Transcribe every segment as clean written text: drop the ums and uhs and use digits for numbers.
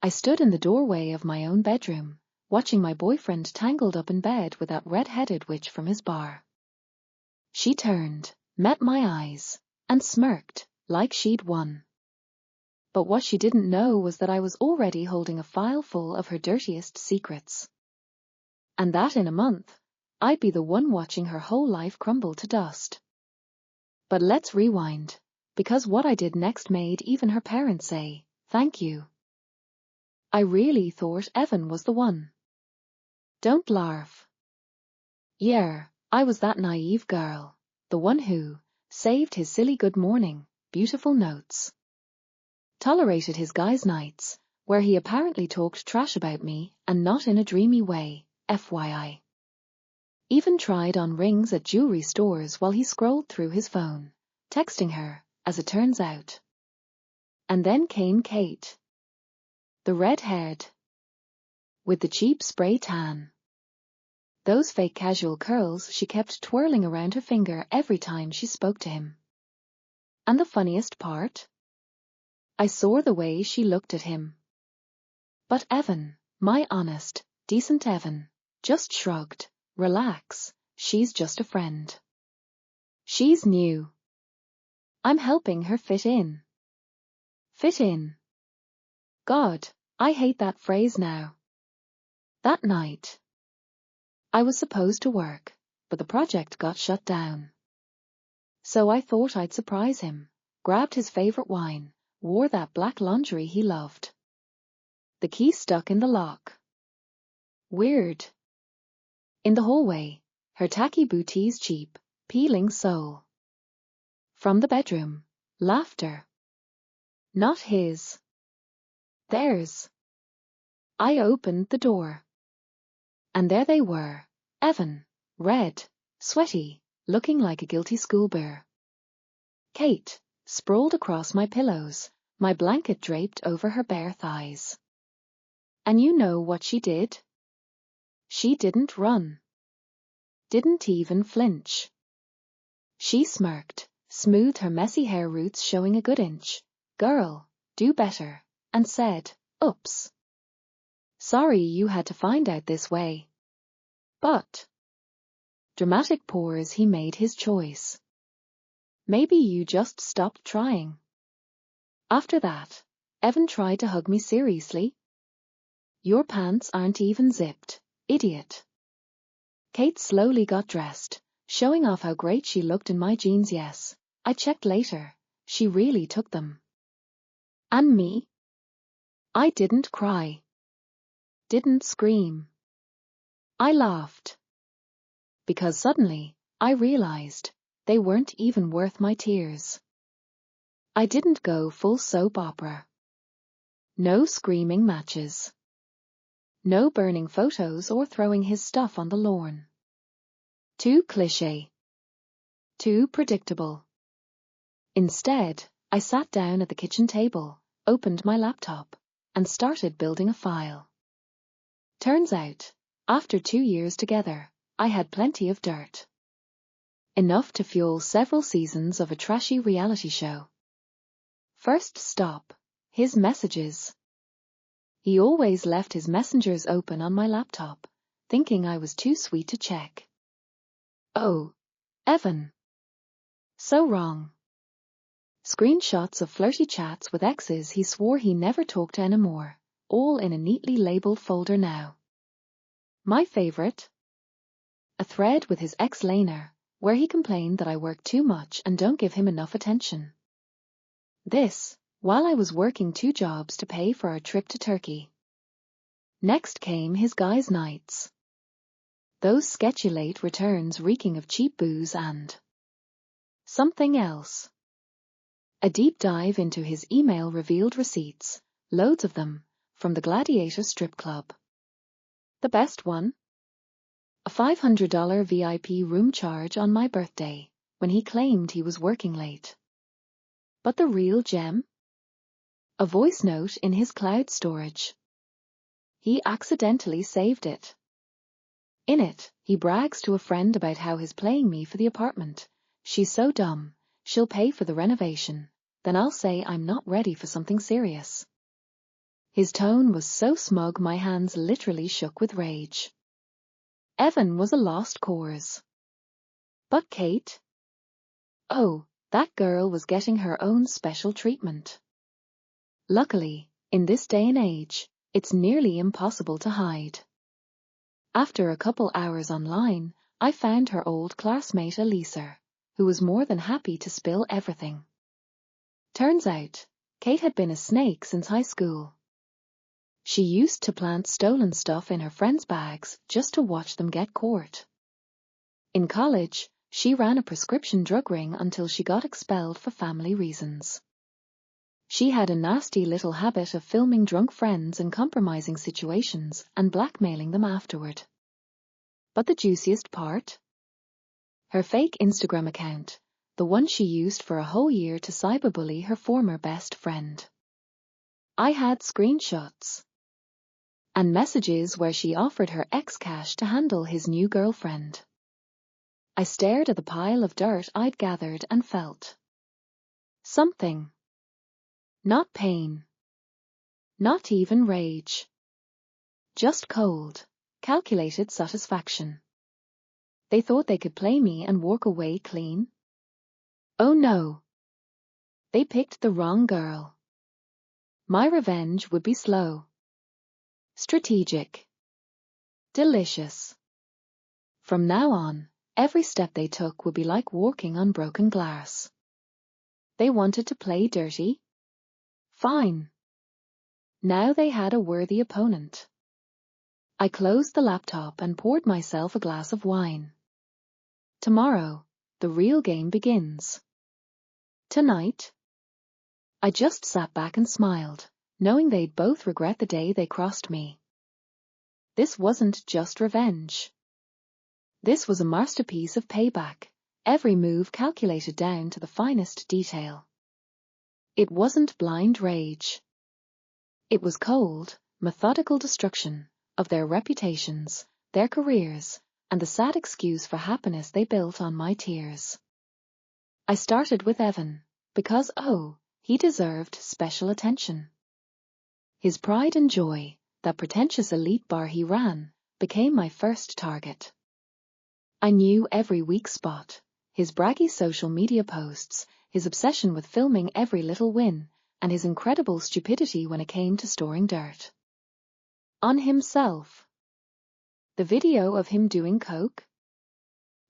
I stood in the doorway of my own bedroom, watching my boyfriend tangled up in bed with that red-headed witch from his bar. She turned, met my eyes, and smirked, like she'd won. But what she didn't know was that I was already holding a file full of her dirtiest secrets. And that in a month, I'd be the one watching her whole life crumble to dust. But let's rewind, because what I did next made even her parents say, "Thank you." I really thought Evan was the one. Don't laugh. Yeah, I was that naive girl, the one who saved his silly good morning, beautiful notes, tolerated his guys' nights, where he apparently talked trash about me and not in a dreamy way, FYI. Even tried on rings at jewelry stores while he scrolled through his phone, texting her, as it turns out. And then came Kate. The red-haired, with the cheap spray tan. Those fake casual curls she kept twirling around her finger every time she spoke to him. And the funniest part? I saw the way she looked at him. But Evan, my honest, decent Evan, just shrugged. Relax, she's just a friend. She's new. I'm helping her fit in. Fit in. God, I hate that phrase now. That night, I was supposed to work, but the project got shut down. So I thought I'd surprise him, grabbed his favorite wine, wore that black lingerie he loved. The key stuck in the lock. Weird. In the hallway, her tacky booties cheap, peeling sole. From the bedroom, laughter. Not his. Theirs. I opened the door. And there they were, Evan, red, sweaty, looking like a guilty schoolboy. Kate, sprawled across my pillows, my blanket draped over her bare thighs. And you know what she did? She didn't run. Didn't even flinch. She smirked, smoothed her messy hair roots showing a good inch. Girl, do better, and said, "Oops. Sorry you had to find out this way." But, dramatic pause, he made his choice. Maybe you just stopped trying. After that, Evan tried to hug me seriously. Your pants aren't even zipped, idiot. Kate slowly got dressed, showing off how great she looked in my jeans. Yes, I checked later, she really took them. And me? I didn't cry. Didn't scream. I laughed. Because suddenly, I realized, they weren't even worth my tears. I didn't go full soap opera. No screaming matches. No burning photos or throwing his stuff on the lawn. Too cliché. Too predictable. Instead, I sat down at the kitchen table, opened my laptop, and started building a file. Turns out, after 2 years together, I had plenty of dirt. Enough to fuel several seasons of a trashy reality show. First stop, his messages. He always left his messengers open on my laptop, thinking I was too sweet to check. Oh, Evan. So wrong. Screenshots of flirty chats with exes he swore he never talked to anymore, all in a neatly labeled folder now. My favorite? A thread with his ex Lena, where he complained that I work too much and don't give him enough attention. This, while I was working 2 jobs to pay for our trip to Turkey. Next came his guys' nights. Those sketchy late returns reeking of cheap booze and something else. A deep dive into his email revealed receipts, loads of them, from the Gladiator strip club. The best one? A $500 VIP room charge on my birthday, when he claimed he was working late. But the real gem? A voice note in his cloud storage. He accidentally saved it. In it, he brags to a friend about how he's paying me for the apartment. She's so dumb, she'll pay for the renovation, then I'll say I'm not ready for something serious. His tone was so smug my hands literally shook with rage. Evan was a lost cause. But Kate? Oh, that girl was getting her own special treatment. Luckily, in this day and age, it's nearly impossible to hide. After a couple hours online, I found her old classmate Elisa, who was more than happy to spill everything. Turns out, Kate had been a snake since high school. She used to plant stolen stuff in her friends' bags just to watch them get caught. In college, she ran a prescription drug ring until she got expelled for family reasons. She had a nasty little habit of filming drunk friends in compromising situations and blackmailing them afterward. But the juiciest part? Her fake Instagram account, the one she used for a whole year to cyberbully her former best friend. I had screenshots and messages where she offered her ex cash to handle his new girlfriend. I stared at the pile of dirt I'd gathered and felt something. Not pain. Not even rage. Just cold, calculated satisfaction. They thought they could play me and walk away clean? Oh no. They picked the wrong girl. My revenge would be slow. Strategic. Delicious. From now on, every step they took would be like walking on broken glass. They wanted to play dirty? Fine. Now they had a worthy opponent. I closed the laptop and poured myself a glass of wine. Tomorrow, the real game begins. Tonight, I just sat back and smiled, knowing they'd both regret the day they crossed me. This wasn't just revenge. This was a masterpiece of payback, every move calculated down to the finest detail. It wasn't blind rage. It was cold, methodical destruction of their reputations, their careers, and the sad excuse for happiness they built on my tears. I started with Evan, because he deserved special attention. His pride and joy, that pretentious elite bar he ran, became my first target. I knew every weak spot, his braggy social media posts, his obsession with filming every little win, and his incredible stupidity when it came to storing dirt on himself. The video of him doing coke?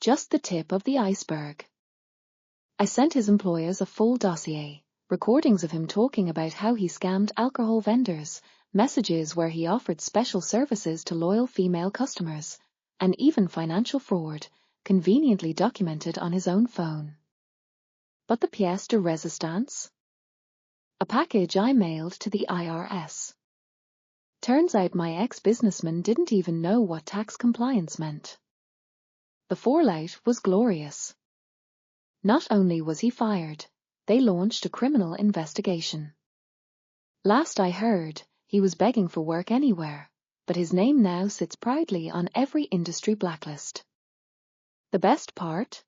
Just the tip of the iceberg. I sent his employers a full dossier, recordings of him talking about how he scammed alcohol vendors, messages where he offered special services to loyal female customers, and even financial fraud, conveniently documented on his own phone. But the pièce de résistance? A package I mailed to the IRS. Turns out my ex-businessman didn't even know what tax compliance meant. The fallout was glorious. Not only was he fired, they launched a criminal investigation. Last I heard, he was begging for work anywhere, but his name now sits proudly on every industry blacklist. The best part?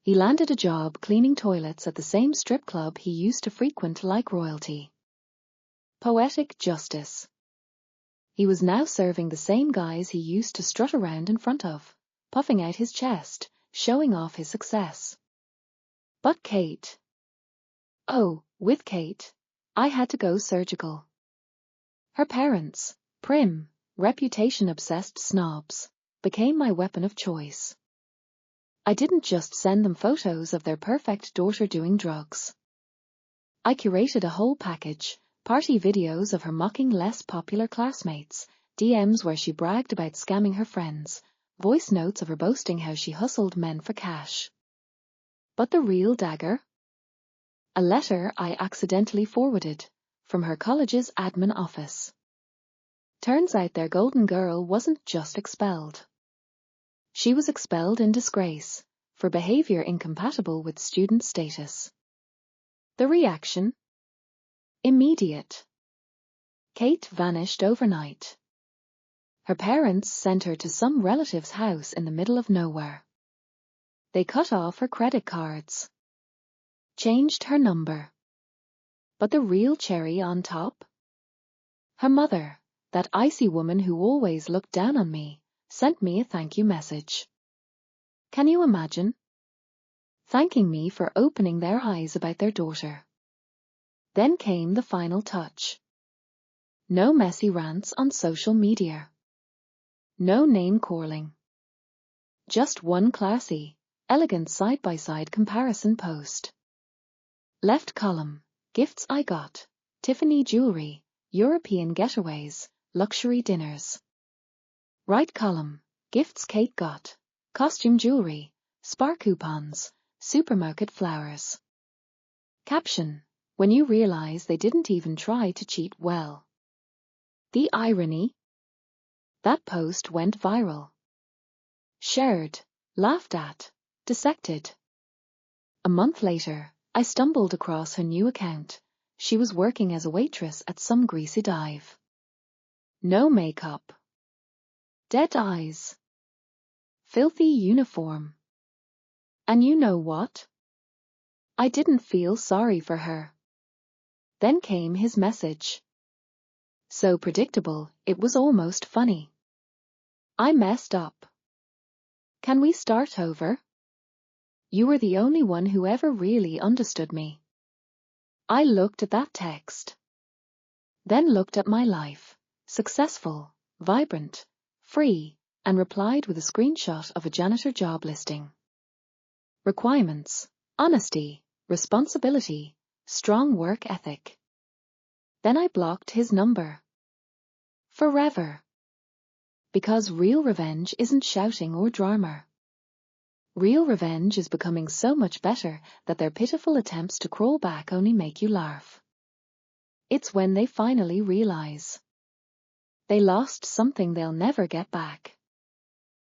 He landed a job cleaning toilets at the same strip club he used to frequent like royalty. Poetic justice. He was now serving the same guys he used to strut around in front of, puffing out his chest, showing off his success. But Kate. With Kate, I had to go surgical. Her parents, prim, reputation-obsessed snobs, became my weapon of choice. I didn't just send them photos of their perfect daughter doing drugs. I curated a whole package, party videos of her mocking less popular classmates, DMs where she bragged about scamming her friends, voice notes of her boasting how she hustled men for cash. But the real dagger? A letter I accidentally forwarded, from her college's admin office. Turns out their golden girl wasn't just expelled. She was expelled in disgrace, for behavior incompatible with student status. The reaction? Immediate. Kate vanished overnight. Her parents sent her to some relative's house in the middle of nowhere. They cut off her credit cards. Changed her number. But the real cherry on top? Her mother, that icy woman who always looked down on me, sent me a thank you message. Can you imagine? Thanking me for opening their eyes about their daughter. Then came the final touch. No messy rants on social media. No name-calling. Just one classy, elegant side-by-side comparison post. Left column, gifts I got, Tiffany jewelry, European getaways, luxury dinners. Right column, gifts Kate got, costume jewelry, spa coupons, supermarket flowers. Caption, when you realize they didn't even try to cheat well. The irony? That post went viral. Shared, laughed at, dissected. A month later, I stumbled across her new account. She was working as a waitress at some greasy dive. No makeup. Dead eyes. Filthy uniform. And you know what? I didn't feel sorry for her. Then came his message. So predictable, it was almost funny. I messed up. Can we start over? You were the only one who ever really understood me. I looked at that text. Then looked at my life, successful, vibrant, free, and replied with a screenshot of a janitor job listing. Requirements: honesty, responsibility, strong work ethic. Then I blocked his number. Forever. Because real revenge isn't shouting or drama. Real revenge is becoming so much better that their pitiful attempts to crawl back only make you laugh. It's when they finally realize they lost something they'll never get back.